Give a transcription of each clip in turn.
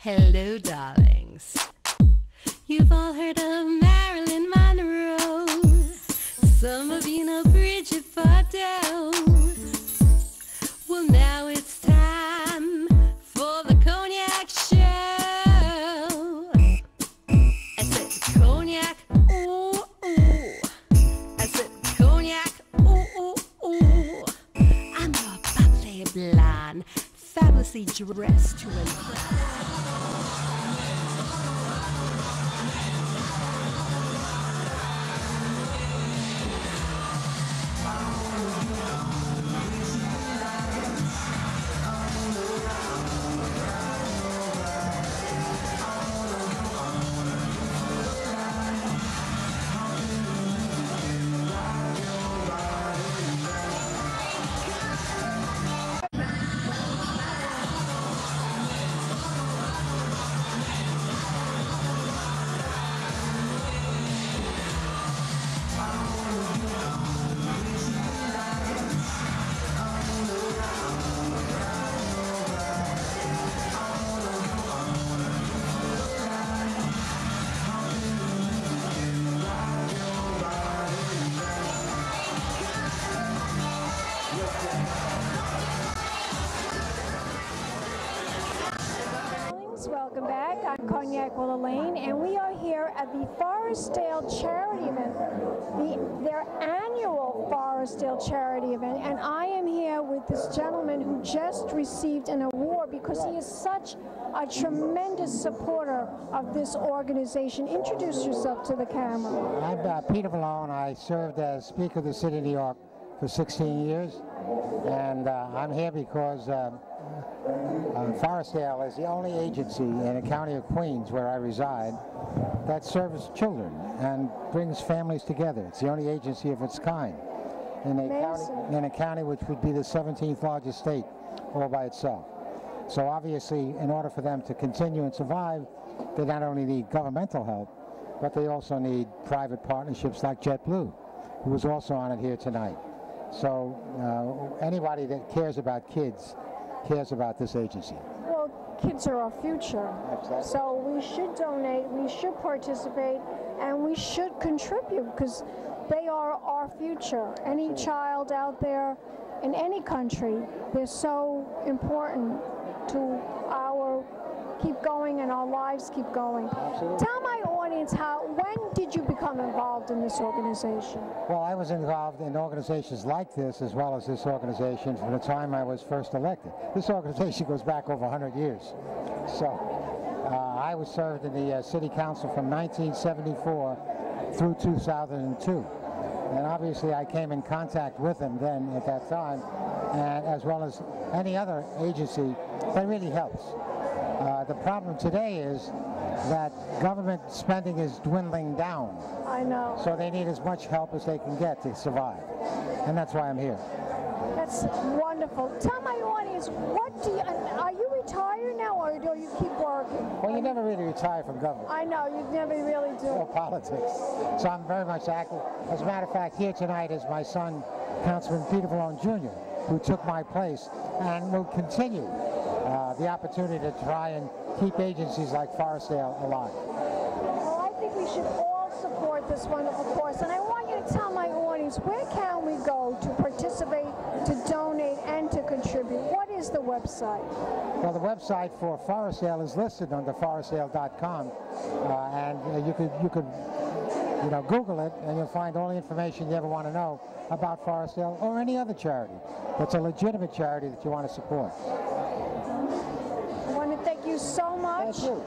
Hello, darlings. You've all heard of Marilyn Monroe. Some of you know Bridget Forestdale. Well, now it's time for the Cognac show. I said Cognac, ooh, ooh. I said Cognac, ooh, ooh, ooh. I'm your bubbly blonde, fabulously dressed to impress. Welcome back. I'm Cognac Wellerlane, and we are here at the Forestdale charity event, their annual Forestdale charity event, and I am here with this gentleman who just received an award because he is such a tremendous supporter of this organization. Introduce yourself to the camera. I'm Peter Vallone. I served as Speaker of the City of New York for 16 years, and I'm here because Forestdale is the only agency in the county of Queens, where I reside, that serves children and brings families together. It's the only agency of its kind in a county which would be the 17th largest state all by itself. So obviously, in order for them to continue and survive, they not only need governmental help, but they also need private partnerships like JetBlue, who is also on it here tonight. So anybody that cares about kids cares about this agency. Well, kids are our future. Exactly. So we should donate, we should participate, and we should contribute because they are our future. Any child out there in any country, they're so important to our keep going and our lives keep going. Absolutely. Tell my audience when did you become involved in this organization? Well, I was involved in organizations like this as well as this organization from the time I was first elected. This organization goes back over 100 years. So I was served in the City Council from 1974 through 2002. And obviously I came in contact with them then at that time, and as well as any other agency that really helps. The problem today is that government spending is dwindling down. I know. So they need as much help as they can get to survive. And that's why I'm here. That's wonderful. Tell my audience, are you retired now or do you keep working? Well, you never really retire from government. I know, you never really do. Or politics. So I'm very much active. As a matter of fact, here tonight is my son, Councilman Peter Vallone Jr., who took my place and will continue the opportunity to try and keep agencies like Forestdale alive. Well, I think we should all support this wonderful cause, and I want you to tell my audience, where can we go to participate, to donate, and to contribute? What is the website? Well, the website for Forestdale is listed under forestdale.com, and you could Google it, and you'll find all the information you ever want to know about Forestdale or any other charity that's a legitimate charity that you want to support. I want to thank you so much for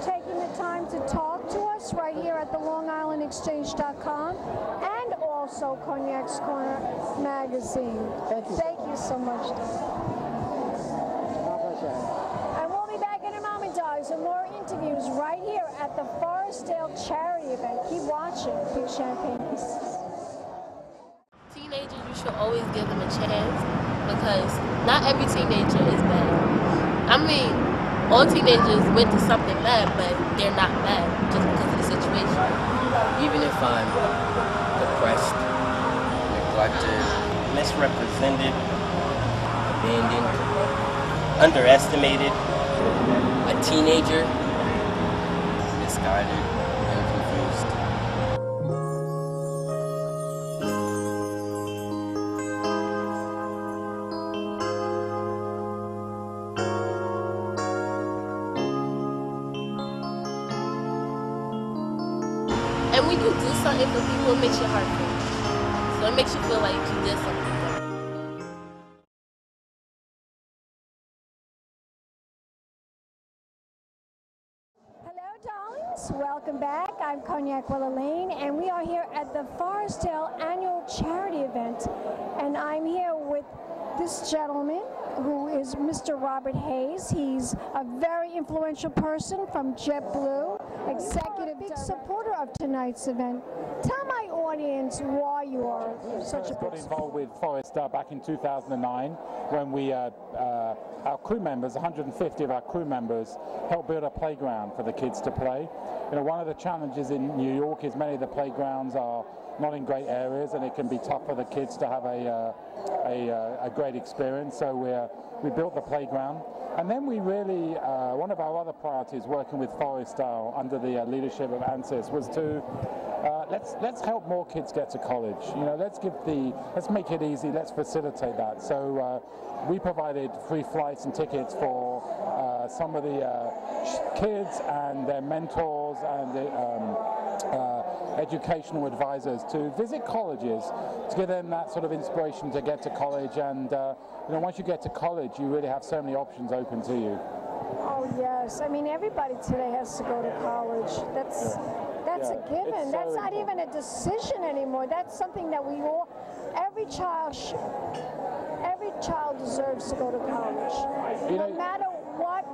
taking the time to talk to us right here at the LongIslandExchange.com and also Cognac's Corner magazine. Thank you so much. My pleasure. And we'll be back in a moment, dogs, with more interviews right here at the Forestdale charity event. Keep watching. Big champagne pieces. Teenagers, you should always give them a chance because not every teenager is bad. I mean, all teenagers went through something bad, but they're not bad just because of the situation. Even if I'm depressed, neglected, misrepresented, abandoned, underestimated, I a teenager, misguided and confused. And when you do something for people, it makes your heart feel. So it makes you feel like you did something. Hello, darlings. Welcome back. I'm Cognac Wellerlane, and we are here at the Forestdale annual charity event. And I'm here with this gentleman, who is Mr. Robert Hayes. He's a very influential person from JetBlue, executive big supporter of tonight's event. Tell my audience why you are such a big got involved with Forestdale back in 2009 when we, our crew members, 150 of our crew members, helped build a playground for the kids to play. You know, one of the challenges in New York is many of the playgrounds are not in great areas, and it can be tough for the kids to have a great experience. So we built the playground, and then we really one of our other priorities, working with Forestdale under the leadership of ANSYS, was to let's help more kids get to college. You know, let's make it easy. Let's facilitate that. So we provided free flights and tickets for some of the kids and their mentors and educational advisors to visit colleges to give them that sort of inspiration to get to college. And you know, once you get to college, you really have so many options open to you. Oh yes, I mean everybody today has to go to college. That's a given. That's not even a decision anymore. That's something that we all, every child deserves to go to college. No matter what,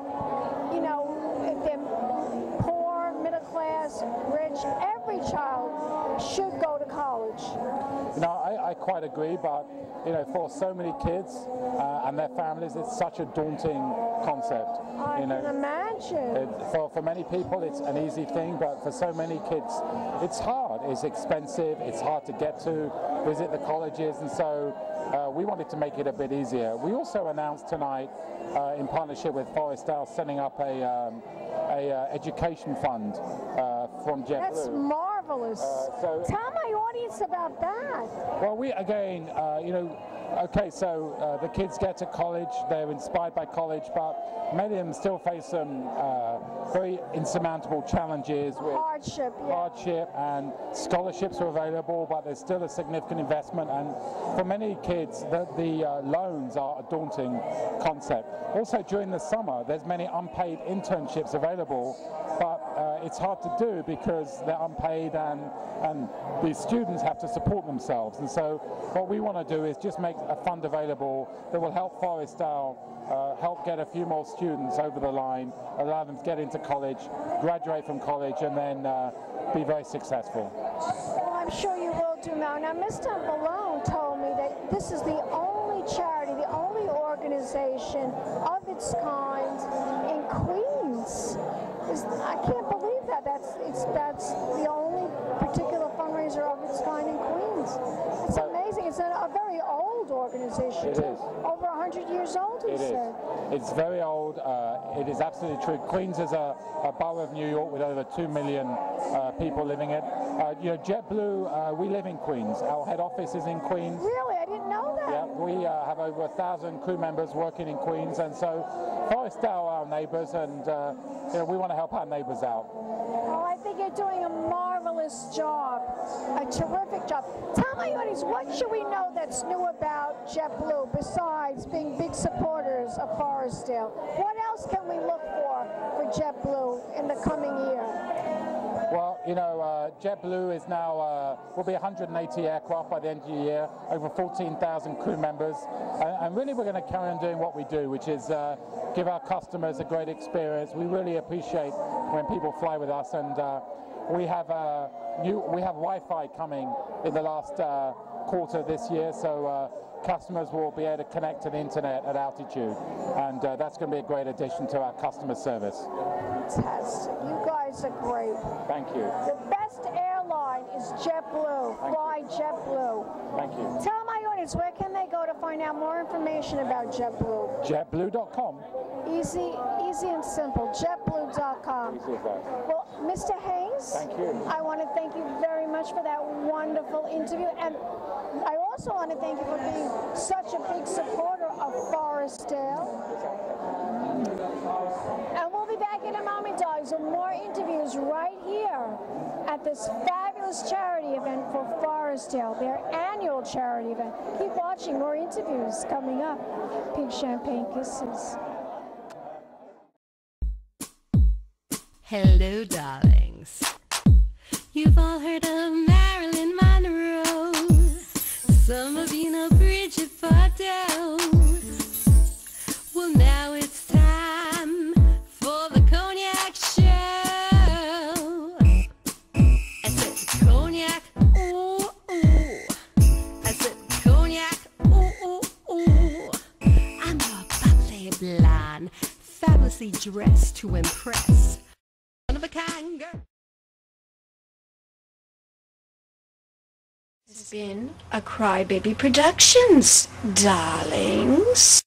you know, if they're poor, middle class, rich, every child should go to college. You know, I quite agree, but you know, for so many kids and their families, it's such a daunting concept. I can imagine. For many people, it's an easy thing, but for so many kids, it's hard. It's expensive. It's hard to get to, visit the colleges, and so we wanted to make it a bit easier. We also announced tonight, in partnership with Forestdale, setting up a education fund from JetBlue. That's marvelous. So tell my audience about that. Well, we again, you know, okay, so the kids get to college, they're inspired by college, but many of them still face some very insurmountable challenges with hardship, and scholarships are available, but there's still a significant investment, and for many kids, the loans are a daunting concept. Also, during the summer, there's many unpaid internships available, but it's hard to do because they're unpaid, and the students have to support themselves. And so what we want to do is just make a fund available that will help Forestdale help get a few more students over the line, allow them to get into college, graduate from college, and then be very successful. Well, I'm sure you will do now. Now, Mr. Vallone told me that this is the only charity, the only organization of its kind in Queens. I can't believe that. That's the only particular fundraiser of its kind in Queens. It's amazing. It's a very old organization. It is. Over 100 years old, he said. It's very old. It is absolutely true. Queens is a borough of New York with over 2 million people living in it. You know, JetBlue, we live in Queens. Our head office is in Queens. Really? I didn't know that. Yeah, we have over 1,000 crew members working in Queens, and so Forestdale are our neighbours, and you know, we want to help our neighbours out. Well, I think you're doing a marvelous job, a terrific job. Tell my audience, what should we know that's new about JetBlue besides being big supporters of Forestdale? What else can we look for JetBlue in the coming year? Well, you know, JetBlue is now, will be 180 aircraft by the end of the year, over 14,000 crew members, and really we're going to carry on doing what we do, which is give our customers a great experience. We really appreciate when people fly with us, and we have Wi-Fi coming in the last quarter this year, so customers will be able to connect to the internet at altitude, and that's going to be a great addition to our customer service. Fantastic. You guys are great. Thank you. The best airline is JetBlue. Fly JetBlue. Thank you. Tell my audience, audience, where can they go to find out more information about JetBlue? JetBlue.com. Easy and simple. JetBlue.com. Easy as that. Well, Mr. Hayes, Thank you. I want to thank you very much for that wonderful interview, and I also want to thank you for being such a big supporter of Forestdale. And we'll be back in a moment, dogs, with more interviews right here at this fabulous charity event for Forestdale, their annual charity event. Keep watching, more interviews coming up. Pink Champagne Kisses. Hello, darlings. You've all heard of Marilyn Monroe. Some of you know Bridget Bardot. Well, now it's time for the Cognac show. I said Cognac, ooh, ooh. I said Cognac, ooh, ooh, ooh. I'm a bubbly blonde, fabulously dressed to impress. One of a kind girl. It's been a Crybaby Productions, darlings.